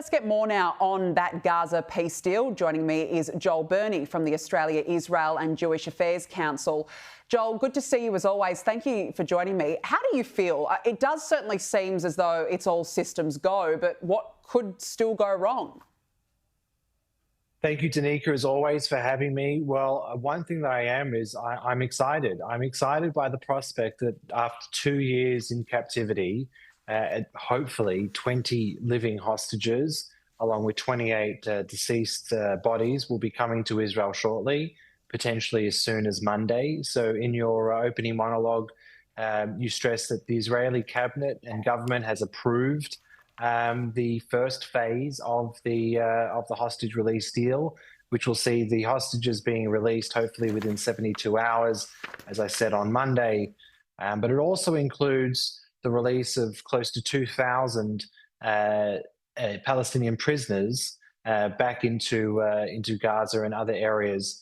Let's get more now on that Gaza peace deal. Joining me is Joel Burnie from the Australia, Israel and Jewish Affairs Council. Joel, good to see you as always. Thank you for joining me. How do you feel? It does certainly seem as though it's all systems go, but what could still go wrong? Thank you, Danica, as always, for having me. Well, one thing that I am is I'm excited. I'm excited by the prospect that after 2 years in captivity, hopefully 20 living hostages, along with 28 deceased bodies, will be coming to Israel shortly, potentially as soon as Monday. So in your opening monologue, you stressed that the Israeli cabinet and government has approved the first phase of the hostage release deal, which will see the hostages being released hopefully within 72 hours, as I said, on Monday. But it also includes the release of close to 2,000 Palestinian prisoners back into Gaza and other areas,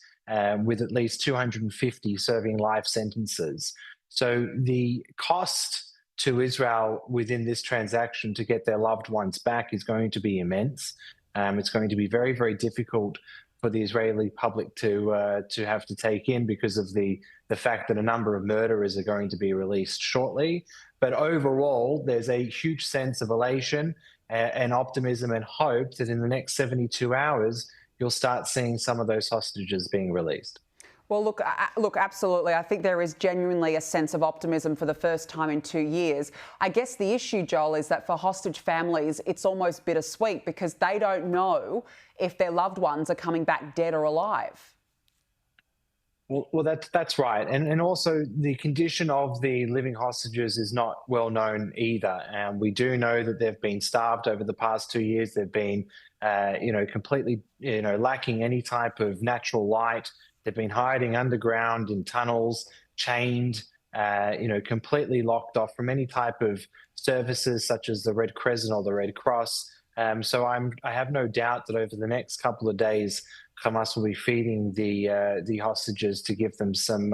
with at least 250 serving life sentences. So the cost to Israel within this transaction to get their loved ones back is going to be immense. It's going to be very, very difficult for the Israeli public to have to take in because of the fact that a number of murderers are going to be released shortly. But overall, there's a huge sense of elation and optimism and hope that in the next 72 hours, you'll start seeing some of those hostages being released. Well, look, absolutely. I think there is genuinely a sense of optimism for the first time in 2 years. I guess the issue, Joel, is that for hostage families, it's almost bittersweet because they don't know if their loved ones are coming back dead or alive. Well, that's right. And also the condition of the living hostages is not well known either. And we do know that they've been starved over the past 2 years. They've been, completely, lacking any type of natural light. They've been hiding underground in tunnels, chained, completely locked off from any type of services such as the Red Crescent or the Red Cross. So I have no doubt that over the next couple of days, Hamas will be feeding the hostages to give them some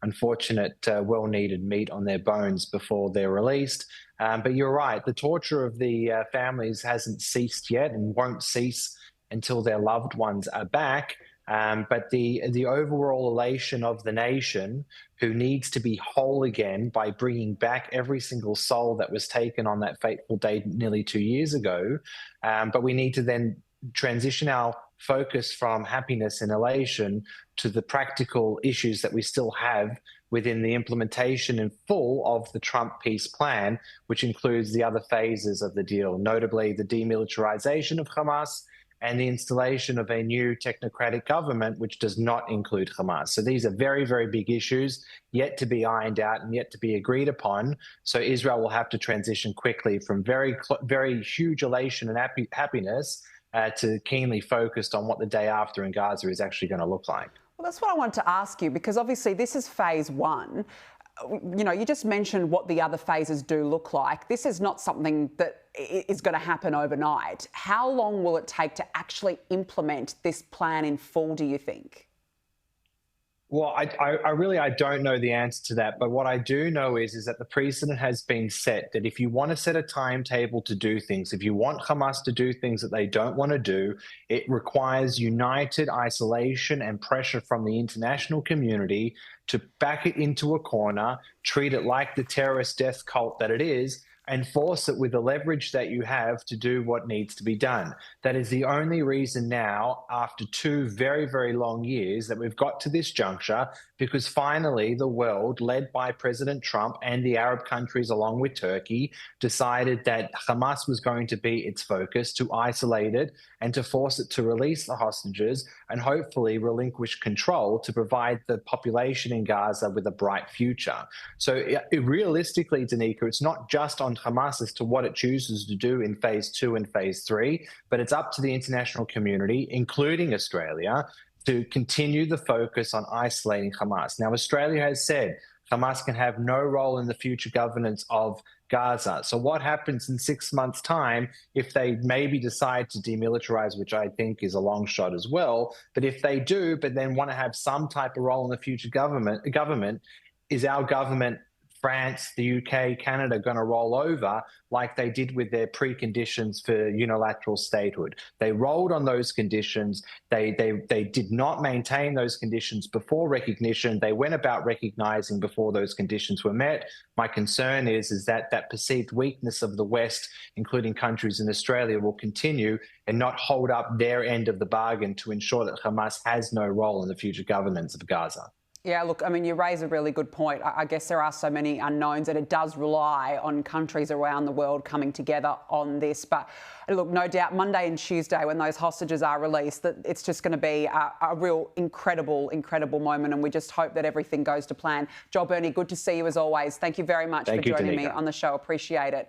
unfortunate, well-needed meat on their bones before they're released. But you're right, the torture of the families hasn't ceased yet and won't cease until their loved ones are back. But the overall elation of the nation, who needs to be whole again by bringing back every single soul that was taken on that fateful day nearly 2 years ago. But we need to then transition our focus from happiness and elation to the practical issues that we still have within the implementation in full of the Trump peace plan, which includes the other phases of the deal, notably the demilitarization of Hamas and the installation of a new technocratic government, which does not include Hamas. So these are very, very big issues yet to be ironed out and yet to be agreed upon. So Israel will have to transition quickly from very huge elation and happiness to keenly focused on what the day after in Gaza is actually going to look like. Well, that's what I wanted to ask you, because obviously this is phase one. You just mentioned what the other phases do look like. This is not something that is going to happen overnight. How long will it take to actually implement this plan in full, do you think? Well, I don't know the answer to that, but what I do know is that the precedent has been set that if you want to set a timetable to do things, if you want Hamas to do things that they don't want to do, it requires united isolation and pressure from the international community to back it into a corner, treat it like the terrorist death cult that it is, and force it with the leverage that you have to do what needs to be done. That is the only reason now, after 2 very, very long years, that we've got to this juncture, because finally the world, led by President Trump and the Arab countries along with Turkey, decided that Hamas was going to be its focus, to isolate it and to force it to release the hostages and hopefully relinquish control to provide the population in Gaza with a bright future. So realistically, Danica, it's not just on Hamas as to what it chooses to do in phase 2 and phase 3, but it's up to the international community, including Australia, to continue the focus on isolating Hamas. Now, Australia has said Hamas can have no role in the future governance of Gaza. So what happens in 6 months' time if they maybe decide to demilitarize, which I think is a long shot as well, but if they do, but then want to have some type of role in the future government, is our government France, the UK, Canada going to roll over like they did with their preconditions for unilateral statehood? They rolled on those conditions. They did not maintain those conditions before recognition. They went about recognizing before those conditions were met. My concern is that perceived weakness of the West, including countries in Australia, will continue and not hold up their end of the bargain to ensure that Hamas has no role in the future governance of Gaza. Yeah, look, I mean, you raise a really good point. I guess there are so many unknowns and it does rely on countries around the world coming together on this. But look, no doubt Monday and Tuesday when those hostages are released, that it's just going to be a real incredible moment. And we just hope that everything goes to plan. Joel Burnie, good to see you as always. Thank you very much for joining me on the show. Appreciate it.